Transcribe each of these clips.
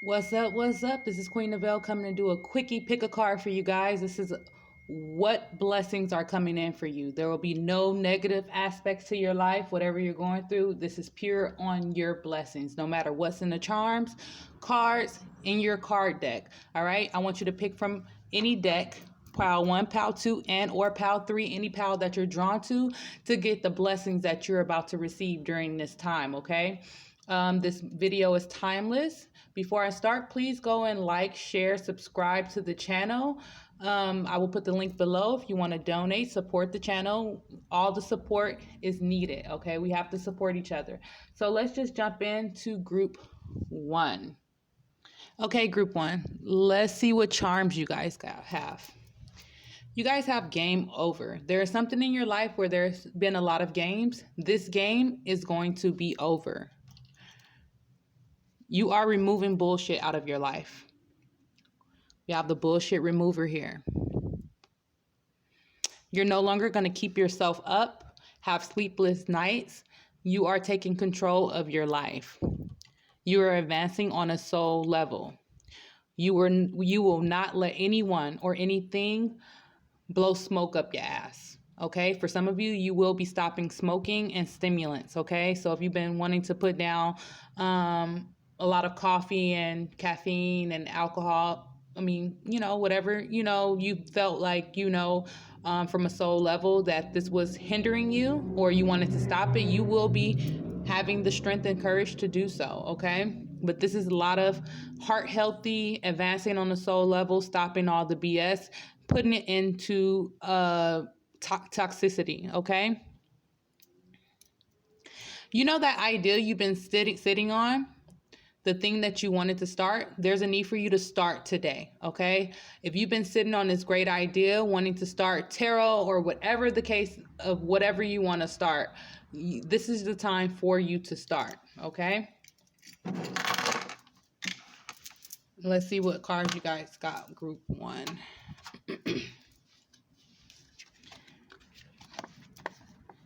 What's up? What's up? This is Queen Novelle coming to do a quickie pick a card for you guys. This is what blessings are coming in for you. There will be no negative aspects to your life, whatever you're going through. This is pure on your blessings, no matter what's in the charms, cards, in your card deck. All right. I want you to pick from any deck, pile 1, pile 2, and or pile 3, any pile that you're drawn to get the blessings that you're about to receive during this time. Okay. This video is timeless. Before I start, please go and like, share, subscribe to the channel. I will put the link below if you want to donate, support the channel. All the support is needed, okay? We have to support each other. So let's just jump into group 1. Okay, group 1. Let's see what charms you guys have. You guys have game over. There is something in your life where there's been a lot of games. This game is going to be over. You are removing bullshit out of your life. You have the bullshit remover here. You're no longer going to keep yourself up, have sleepless nights. You are taking control of your life. You are advancing on a soul level. You will not let anyone or anything blow smoke up your ass. Okay, for some of you, you will be stopping smoking and stimulants. Okay, so if you've been wanting to put down a lot of coffee and caffeine and alcohol, I mean, whatever, you felt like, from a soul level that this was hindering you or you wanted to stop it, you will be having the strength and courage to do so, okay? But this is a lot of heart healthy, advancing on the soul level, stopping all the BS, putting it into toxicity, okay? You know that idea you've been sitting on? The thing that you wanted to start, there's a need for you to start today, okay? If you've been sitting on this great idea, wanting to start tarot or whatever the case of whatever you want to start, this is the time for you to start, okay? Let's see what cards you guys got, group 1.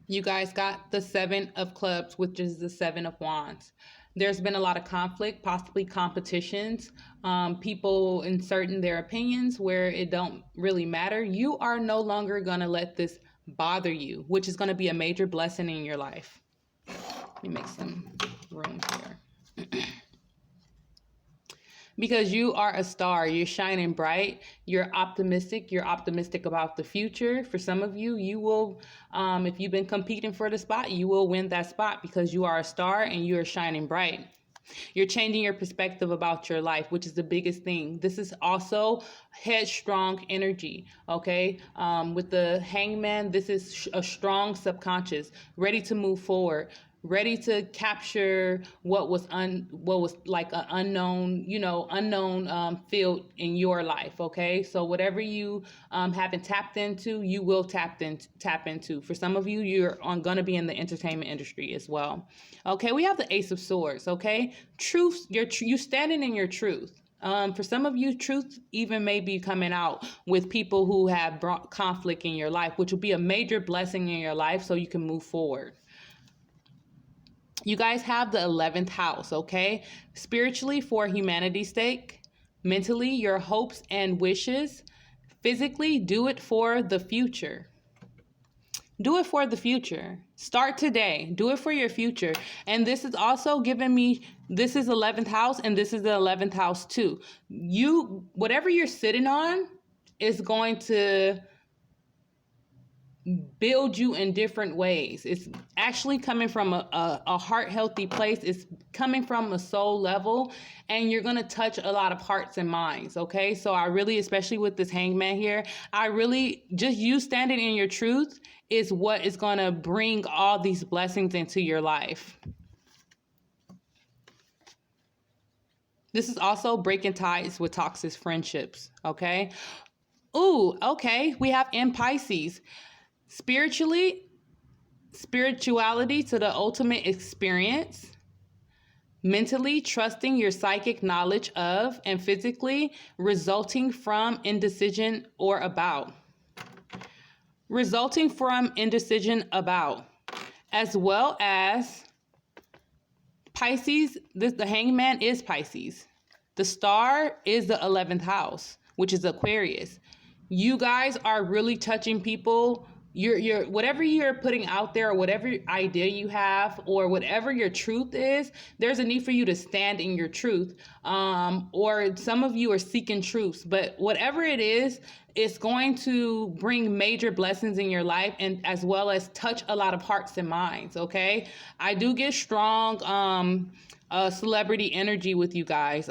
You guys got the 7 of Clubs, which is the 7 of Wands. There's been a lot of conflict, possibly competitions, people inserting their opinions where it don't really matter. You are no longer going to let this bother you, which is going to be a major blessing in your life. Let me make some room here. Because you are a star, you're shining bright, you're optimistic about the future. For some of you, you will, if you've been competing for the spot, you will win that spot because you are a star and you are shining bright. You're changing your perspective about your life, which is the biggest thing. This is also headstrong energy, okay? With the Hangman, this is a strong subconscious, ready to move forward, ready to capture what was like an unknown field in your life, okay? So whatever you haven't tapped into, you will tap into. For some of you, you're gonna be in the entertainment industry as well. Okay, we have the Ace of Swords, okay? Truth, you standing in your truth. For some of you, truth even may be coming out with people who have brought conflict in your life, which will be a major blessing in your life so you can move forward. You guys have the 11th house, okay? Spiritually, for humanity's sake. Mentally, your hopes and wishes. Physically, do it for the future. Do it for the future. Start today. Do it for your future. And this is also giving me, this is 11th house and this is the 11th house too. Whatever you're sitting on is going to build you in different ways. It's actually coming from a heart healthy place. It's coming from a soul level, and you're going to touch a lot of hearts and minds. Okay. So I really, especially with this Hangman here, I really just you standing in your truth is what is going to bring all these blessings into your life. This is also breaking ties with toxic friendships. Okay. Ooh, okay. We have in Pisces. Spirituality to the ultimate experience. Mentally, trusting your psychic knowledge of, and physically, resulting from indecision or about. Resulting from indecision about. As well as Pisces, the Hangman is Pisces. The star is the 11th house, which is Aquarius. You guys are really touching people. You're whatever you're putting out there, or whatever idea you have, or whatever your truth is, there's a need for you to stand in your truth. Or some of you are seeking truths, but whatever it is, it's going to bring major blessings in your life, and as well as touch a lot of hearts and minds. Okay, I do get strong celebrity energy with you guys.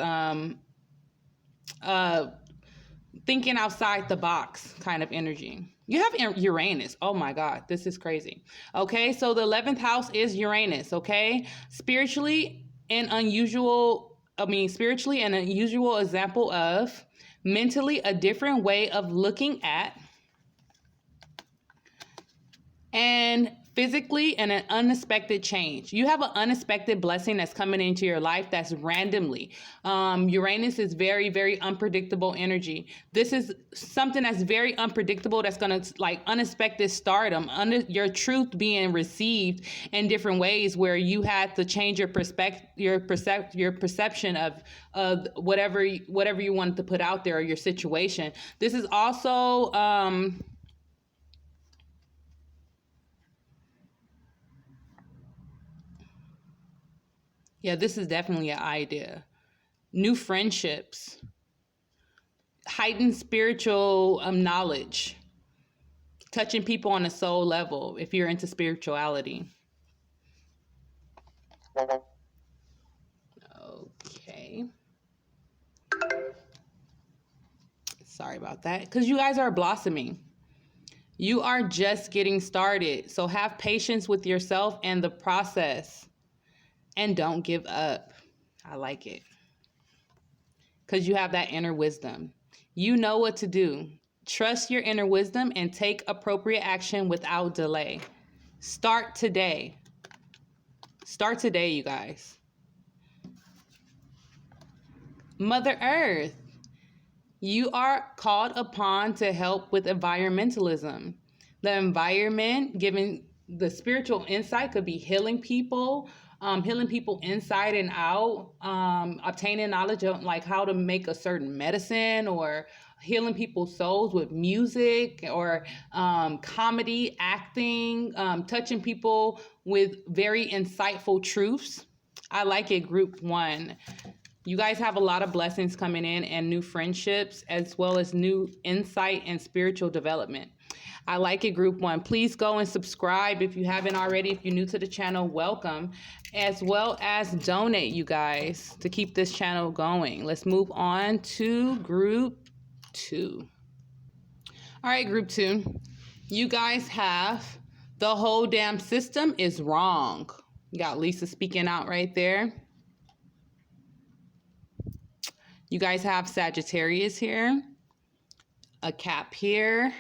Thinking outside the box kind of energy. You have Uranus. Oh my God, this is crazy. Okay, so the 11th house is Uranus. Okay, spiritually an unusual example of mentally a different way of looking at, and physically an unexpected change. You have an unexpected blessing that's coming into your life that's randomly. Uranus is very, very unpredictable energy. This is something that's very unpredictable, that's going to like unexpected stardom, your truth being received in different ways, where you had to change your perception of whatever you wanted to put out there, or your situation. This is also yeah, this is definitely an idea. New friendships, heightened spiritual knowledge, touching people on a soul level if you're into spirituality. Okay. Sorry about that. Because you guys are blossoming. You are just getting started. So have patience with yourself and the process. And don't give up. I like it. Because you have that inner wisdom. You know what to do. Trust your inner wisdom and take appropriate action without delay. Start today. Start today, you guys. Mother Earth, you are called upon to help with environmentalism. The environment, given the spiritual insight, could be healing people inside and out, obtaining knowledge of like how to make a certain medicine, or healing people's souls with music, or comedy, acting, touching people with very insightful truths. I like it, group 1. You guys have a lot of blessings coming in, and new friendships, as well as new insight and spiritual development. I like it, group 1. Please go and subscribe if you haven't already. If you're new to the channel, welcome. As well as donate, you guys, to keep this channel going. Let's move on to group 2. All right, group 2. You guys have the whole damn system is wrong. You got Lisa speaking out right there. You guys have Sagittarius here. A cap here.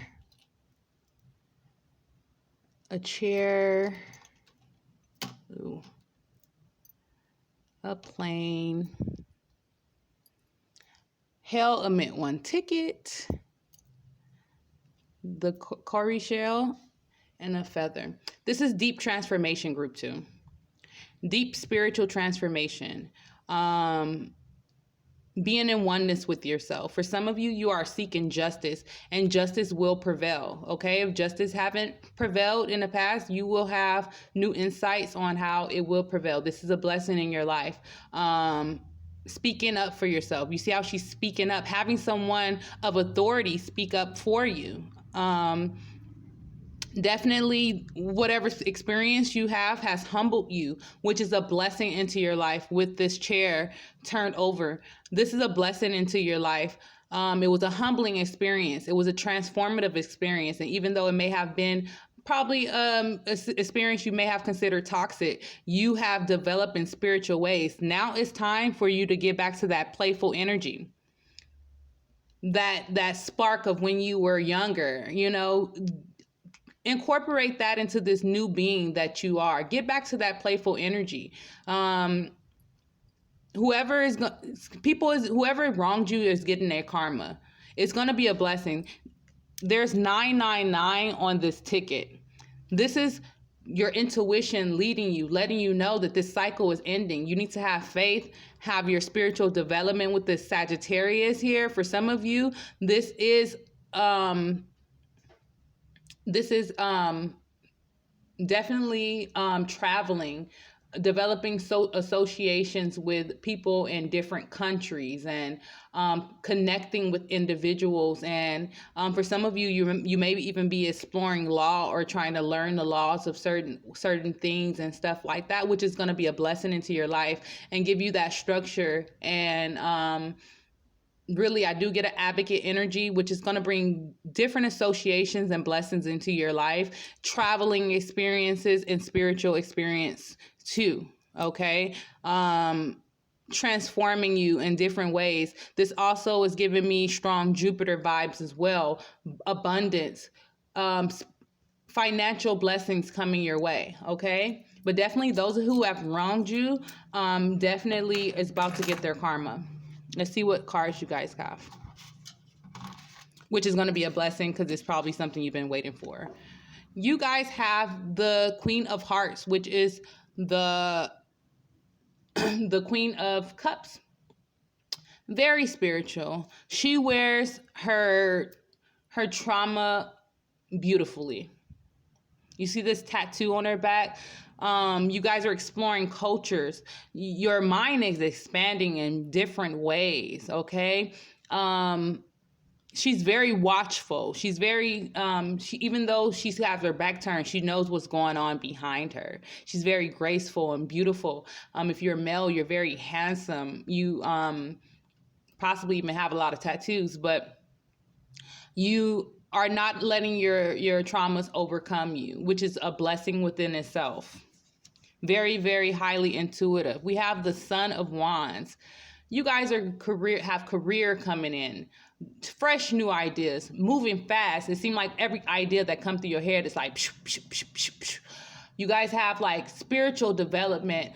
A chair, ooh, a plane, hell emit 1 ticket, the cowrie shell, and a feather. This is deep transformation, group 2. Deep spiritual transformation. Being in oneness with yourself. For some of you, you are seeking justice, and justice will prevail. Okay, if justice haven't prevailed in the past, you will have new insights on how it will prevail. This is a blessing in your life. Speaking up for yourself. You see how she's speaking up, having someone of authority speak up for you. Definitely whatever experience you have has humbled you, which is a blessing into your life with this chair turned over. This is a blessing into your life. It was a humbling experience. It was a transformative experience. And even though it may have been probably an experience you may have considered toxic, you have developed in spiritual ways. Now it's time for you to get back to that playful energy. That spark of when you were younger, incorporate that into this new being that you are. Get back to that playful energy. Whoever wronged you is getting their karma. It's going to be a blessing. There's 999 on this ticket. This is your intuition leading you, letting you know that this cycle is ending. You need to have faith, have your spiritual development with this Sagittarius here. For some of you, this is definitely traveling, developing associations with people in different countries, and connecting with individuals. And for some of you, you may even be exploring law or trying to learn the laws of certain things and stuff like that, which is going to be a blessing into your life and give you that structure. And really, I do get an advocate energy, which is going to bring different associations and blessings into your life, traveling experiences and spiritual experience too. Okay. Transforming you in different ways. This also is giving me strong Jupiter vibes as well. Abundance, financial blessings coming your way. Okay. But definitely those who have wronged you, definitely is about to get their karma. Let's see what cards you guys have, which is going to be a blessing because it's probably something you've been waiting for. You guys have the Queen of Hearts, which is the Queen of Cups. Very spiritual. She wears her trauma beautifully. You see this tattoo on her back? You guys are exploring cultures. Your mind is expanding in different ways, okay? She's very watchful. She's very, even though she has her back turned, she knows what's going on behind her. She's very graceful and beautiful. If you're a male, you're very handsome. You possibly even have a lot of tattoos, but you are not letting your traumas overcome you, which is a blessing within itself. Very, very highly intuitive. We have the Son of Wands. You guys have career coming in, fresh new ideas, moving fast. It seems like every idea that comes through your head is like, psh, psh, psh, psh, psh. You guys have like spiritual development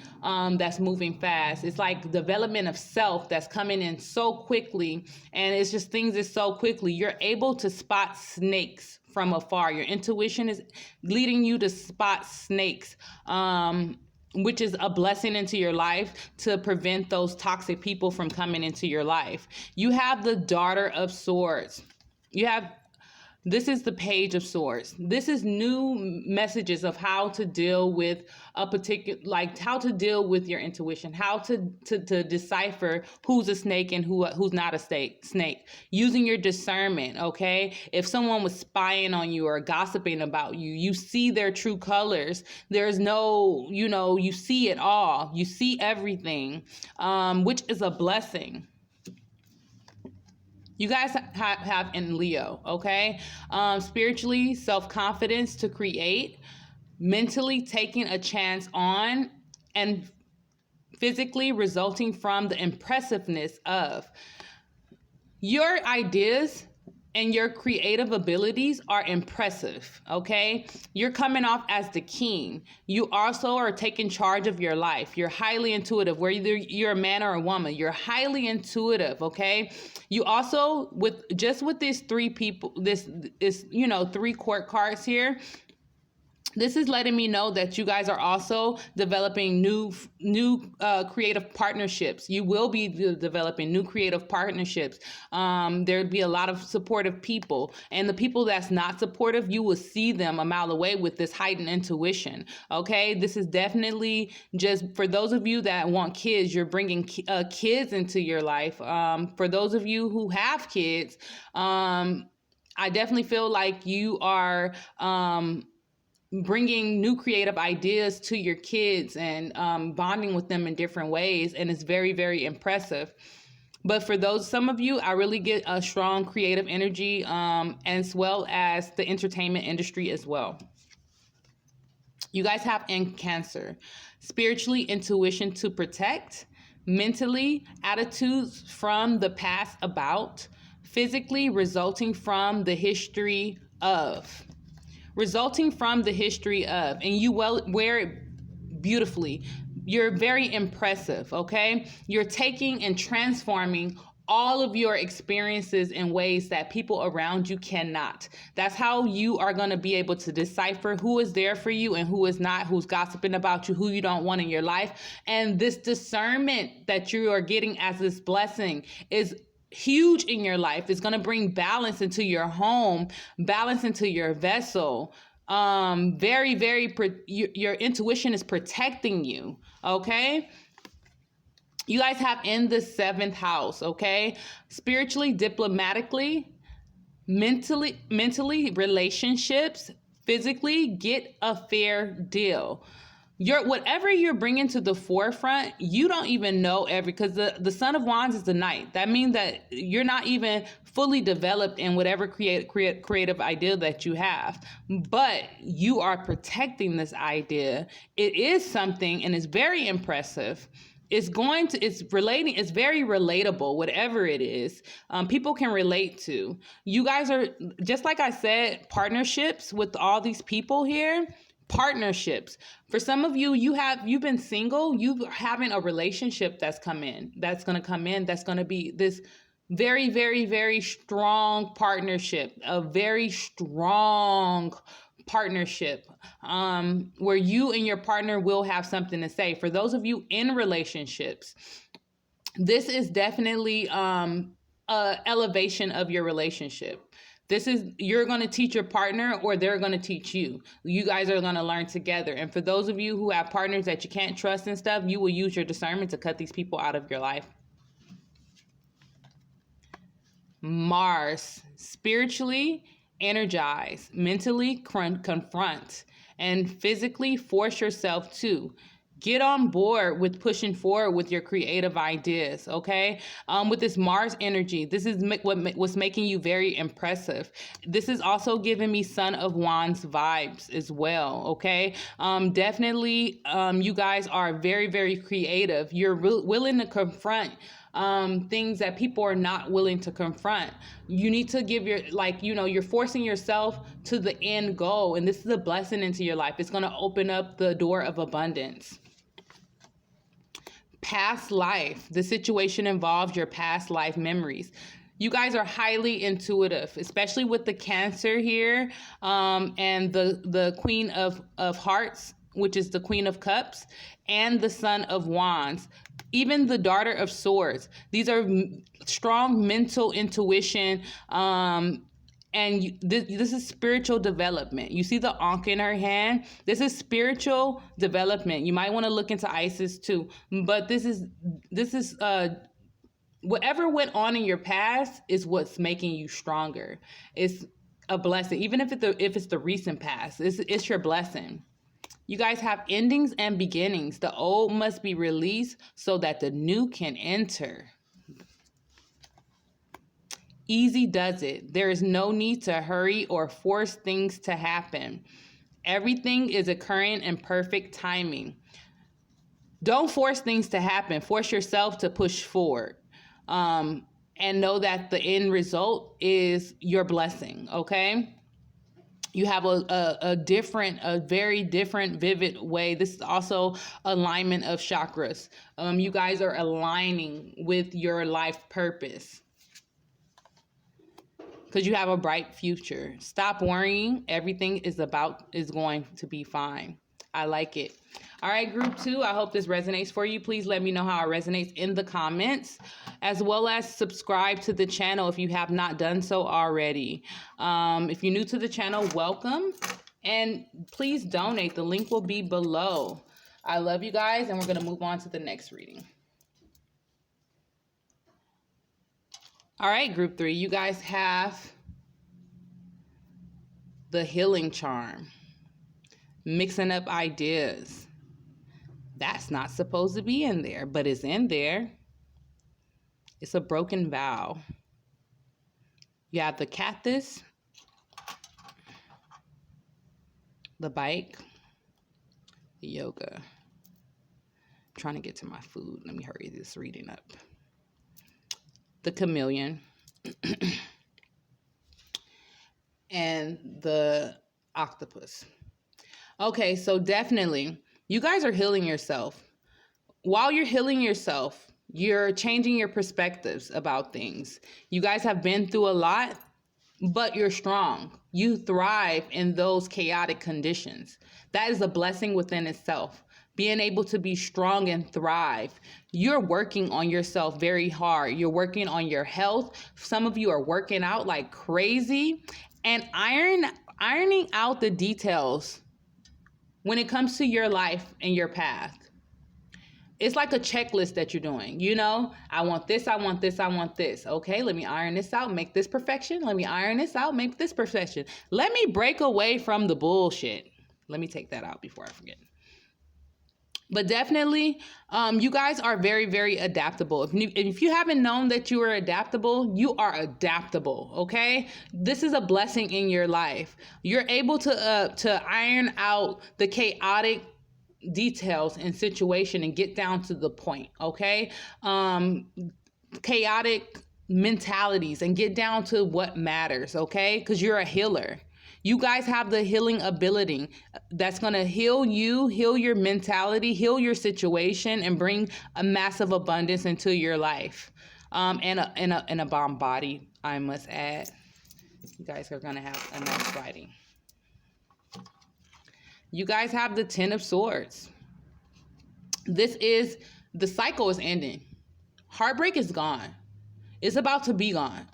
that's moving fast. It's like development of self that's coming in so quickly, and it's just things is so quickly. You're able to spot snakes from afar. Your intuition is leading you to spot snakes, which is a blessing into your life to prevent those toxic people from coming into your life. You have the Daughter of Swords. This is the Page of Swords. This is new messages of how to deal with a particular, like how to deal with your intuition, how to decipher who's a snake and who's not a snake, using your discernment, okay? If someone was spying on you or gossiping about you, you see their true colors. There's no, you see it all. You see everything, which is a blessing. You guys have in Leo, okay? Spiritually, self-confidence to create, mentally taking a chance on, and physically resulting from the impressiveness of your ideas. And your creative abilities are impressive, okay? You're coming off as the king. You also are taking charge of your life. You're highly intuitive, whether you're a man or a woman. You're highly intuitive, okay? You also, with these three people, this is, 3 court cards here, this is letting me know that you guys are also developing new creative partnerships. You will be developing new creative partnerships. There'd be a lot of supportive people, and the people that's not supportive, you will see them a mile away with this heightened intuition. Okay, this is definitely just for those of you that want kids. You're bringing kids into your life. For those of you who have kids, I definitely feel like you are bringing new creative ideas to your kids and bonding with them in different ways. And it's very, very impressive. But for some of you, I really get a strong creative energy, as well as the entertainment industry as well. You guys have in Cancer, spiritually, intuition to protect, mentally, attitudes from the past about, physically, resulting from the history of. And you wear it beautifully. You're very impressive, okay? You're taking and transforming all of your experiences in ways that people around you cannot. That's how you are going to be able to decipher who is there for you and who is not, who's gossiping about you, who you don't want in your life. And this discernment that you are getting as this blessing is huge in your life. It's going to bring balance into your home, balance into your vessel. Your intuition is protecting you. Okay. You guys have in the 7th house, okay? Spiritually, diplomatically, mentally, relationships, physically, get a fair deal. Whatever you're bringing to the forefront, you don't even know because the Son of Wands is the Knight. That means that you're not even fully developed in whatever creative idea that you have, but you are protecting this idea. It is something, and it's very impressive. It's very relatable, whatever it is. People can relate to. You guys are, just like I said, partnerships with all these people here. Partnerships. For some of you, you've been single, you're having a relationship that's going to be this very, very, very strong partnership, a very strong partnership, where you and your partner will have something to say. For those of you in relationships, this is definitely a elevation of your relationship. You're going to teach your partner, or they're going to teach you. You guys are going to learn together. And for those of you who have partners that you can't trust and stuff, you will use your discernment to cut these people out of your life. Mars, spiritually energize, mentally confront, and physically force yourself to get on board with pushing forward with your creative ideas, okay? With this Mars energy, this is what's making you very impressive. This is also giving me Son of Wands vibes as well, okay? Definitely, you guys are very, very creative. You're willing to confront things that people are not willing to confront. You need to give you're forcing yourself to the end goal. And this is a blessing into your life. It's going to open up the door of abundance. Past life. The situation involves your past life memories. You guys are highly intuitive, especially with the Cancer here, and the Queen of Hearts, which is the Queen of Cups, and the Son of Wands. Even the Daughter of Swords. These are strong mental intuition, and this is spiritual development. You see the Ankh in her hand? This is spiritual development. You might want to look into Isis too. But this is whatever went on in your past is what's making you stronger. It's a blessing. Even if it's the recent past, it's your blessing. You guys have endings and beginnings. The old must be released so that the new can enter. Easy does it. There is no need to hurry or force things to happen. Everything is occurring in perfect timing. Don't force things to happen. Force yourself to push forward. And know that the end result is your blessing, okay? You have a very different, vivid way. This is also alignment of chakras. You guys are aligning with your life purpose because you have a bright future. Stop worrying. Everything is going to be fine. I like it. All right, group 2, I hope this resonates for you. Please let me know how it resonates in the comments, as well as subscribe to the channel if you have not done so already. If you're new to the channel, welcome. And please donate. The link will be below. I love you guys, and we're going to move on to the next reading. All right, group 3, you guys have the healing charm. Mixing up ideas. That's not supposed to be in there, but it's in there. It's a broken vow. You have the cactus, the bike, the yoga. I'm trying to get to my food. Let me hurry this reading up. The chameleon and the octopus. Okay, so definitely, you guys are healing yourself. While you're healing yourself, You're changing your perspectives about things. You guys have been through a lot, but you're strong. You thrive in those chaotic conditions. That is a blessing within itself. Being able to be strong and thrive. You're working on yourself very hard. You're working on your health. Some of you are working out like crazy and ironing out the details when it comes to your life and your path. It's like a checklist that you're doing. You know, I want this, I want this, I want this. Okay, let me iron this out, make this perfection. Let me iron this out, make this perfection. Let me break away from the bullshit. Let me take that out before I forget. But definitely, you guys are very, very adaptable. If you haven't known that you are adaptable, you are adaptable, okay? This is a blessing in your life. You're able to iron out the chaotic details and situation and get down to the point, okay? Chaotic mentalities and get down to what matters, okay? Because you're a healer. You guys have the healing ability that's going to heal you, heal your mentality, heal your situation, and bring a massive abundance into your life. And a bomb body, I must add. You guys are going to have a nice writing. You guys have the 10 of Swords. The cycle is ending. Heartbreak is gone. It's about to be gone.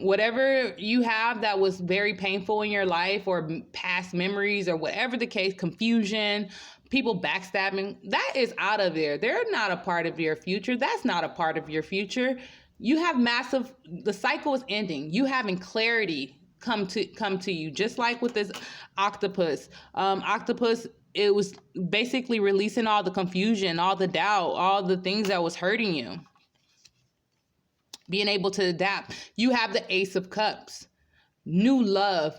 Whatever you have that was very painful in your life or past memories or whatever the case, confusion, people backstabbing, that is out of there. They're not a part of your future. That's not a part of your future. You have the cycle is ending. You having clarity come to you, just like with this octopus. Octopus, it was basically releasing all the confusion, all the doubt, all the things that was hurting you. Being able to adapt. You have the Ace of Cups. New love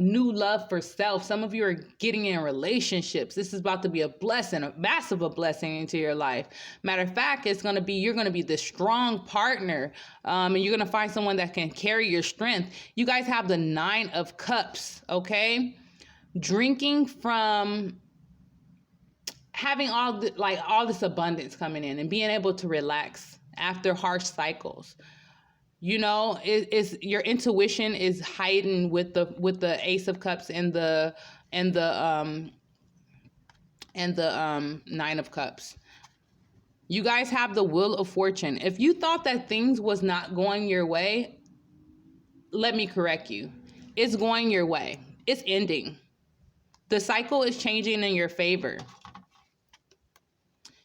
for self. Some of you are getting in relationships. This is about to be a blessing, a massive blessing into your life. Matter of fact, you're going to be the strong partner, and you're going to find someone that can carry your strength. You guys have the 9 of Cups, okay? Drinking from having all this abundance coming in and being able to relax after harsh cycles. You know, it's your intuition is heightened with the Ace of Cups and the 9 of Cups. You guys have the Wheel of Fortune. If you thought that things was not going your way, let me correct you. It's going your way. It's ending. The cycle is changing in your favor.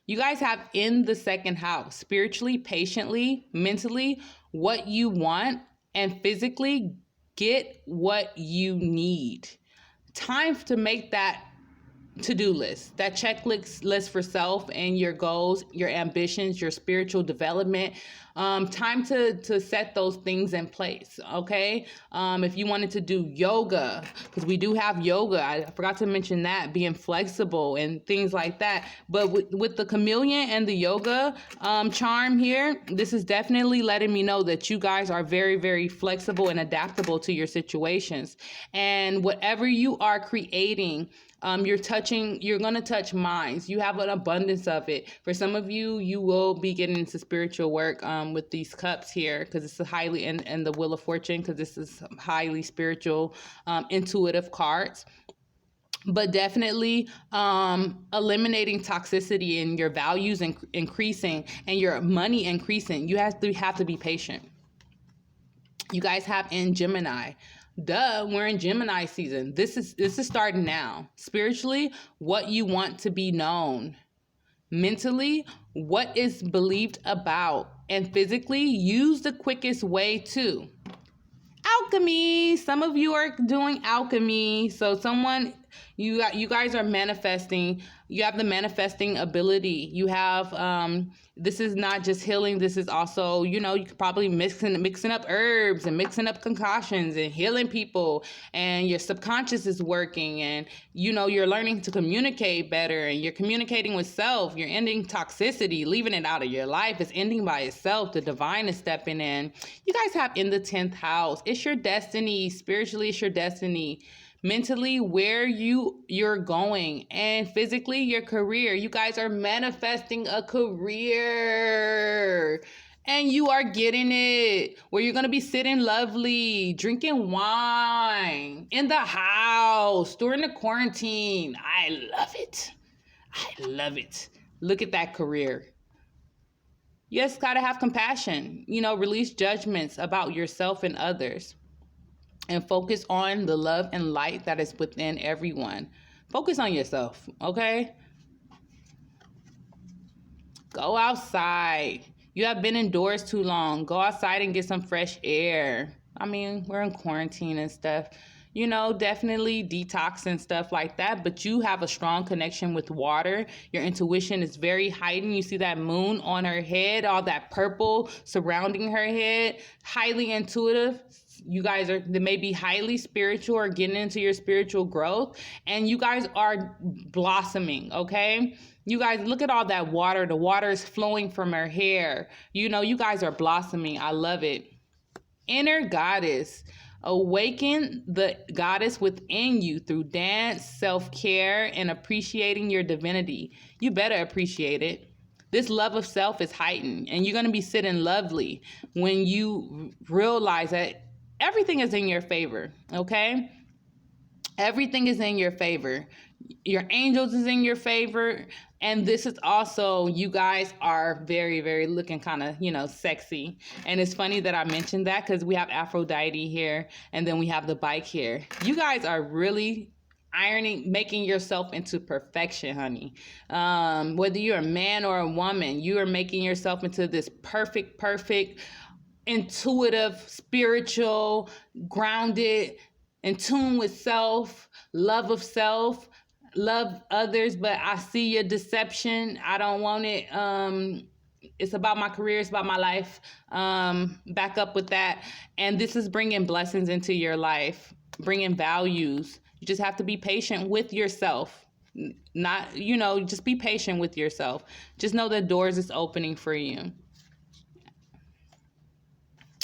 You guys have in the 2nd house, spiritually, patiently, mentally, what you want, and physically get what you need. Time to make that to-do list, that checklist for self and your goals, your ambitions, your spiritual development. Time to set those things in place, okay? If you wanted to do yoga, because we do have yoga, I forgot to mention that, being flexible and things like that. But with the chameleon and the yoga charm here, this is definitely letting me know that you guys are very, very flexible and adaptable to your situations. And whatever you are creating, you're going to touch minds. You have an abundance of it. For some of you, you will be getting into spiritual work with these cups here, because it's a highly, and the Wheel of Fortune, because this is highly spiritual, intuitive cards. But definitely eliminating toxicity and your values increasing and your money increasing. You have to be patient. You guys have in Gemini. We're in Gemini season. This is starting now. Spiritually, what you want to be known. Mentally, what is believed about. And physically, use the quickest way to. Alchemy. Some of you are doing alchemy. So you guys are manifesting. You have the manifesting ability. You have this is not just healing. This is also, you could probably mixing up herbs and mixing up concoctions and healing people, and your subconscious is working, and you're learning to communicate better, and you're communicating with self. You're ending toxicity, leaving it out of your life. It's ending by itself. The divine is stepping in. You guys have in the 10th house. It's your destiny. Spiritually, it's your destiny. Mentally, where you're going, and physically, your career. You guys are manifesting a career. And you are getting it, where you're going to be sitting lovely, drinking wine in the house during the quarantine. I love it. I love it. Look at that career. You just got to have compassion, release judgments about yourself and others, and focus on the love and light that is within everyone. Focus on yourself, okay? Go outside. You have been indoors too long. Go outside and get some fresh air. I mean, we're in quarantine and stuff. Definitely detox and stuff like that. But you have a strong connection with water. Your intuition is very heightened. You see that moon on her head, all that purple surrounding her head. Highly intuitive. You guys they may be highly spiritual or getting into your spiritual growth. And you guys are blossoming, okay? You guys, look at all that water. The water is flowing from her hair. You guys are blossoming. I love it. Inner goddess. Awaken the goddess within you through dance, self-care, and appreciating your divinity. You better appreciate it. This love of self is heightened, and you're going to be sitting lovely when you realize that everything is in your favor, okay? Everything is in your favor. Your angels is in your favor. And this is also, you guys are very, very looking kind of, sexy. And it's funny that I mentioned that because we have Aphrodite here and then we have the bike here. You guys are really making yourself into perfection, honey. Whether you're a man or a woman, you are making yourself into this perfect, intuitive, spiritual, grounded, in tune with self, love of self, love others, but I see your deception. I don't want it. It's about my career. It's about my life. Back up with that. And this is bringing blessings into your life, bringing values. You just have to be patient with yourself. Not, just be patient with yourself. Just know the doors is opening for you.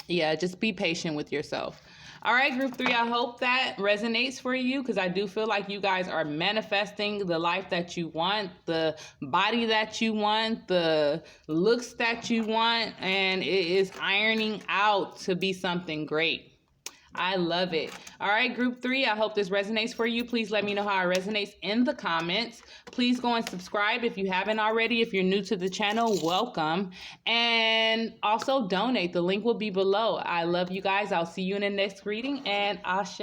Yeah, just be patient with yourself. All right, group 3, I hope that resonates for you because I do feel like you guys are manifesting the life that you want, the body that you want, the looks that you want, and it is ironing out to be something great. I love it. All right, group 3, I hope this resonates for you. Please let me know how it resonates in the comments. Please go and subscribe if you haven't already. If you're new to the channel, welcome. And also donate. The link will be below. I love you guys. I'll see you in the next reading, and ashe.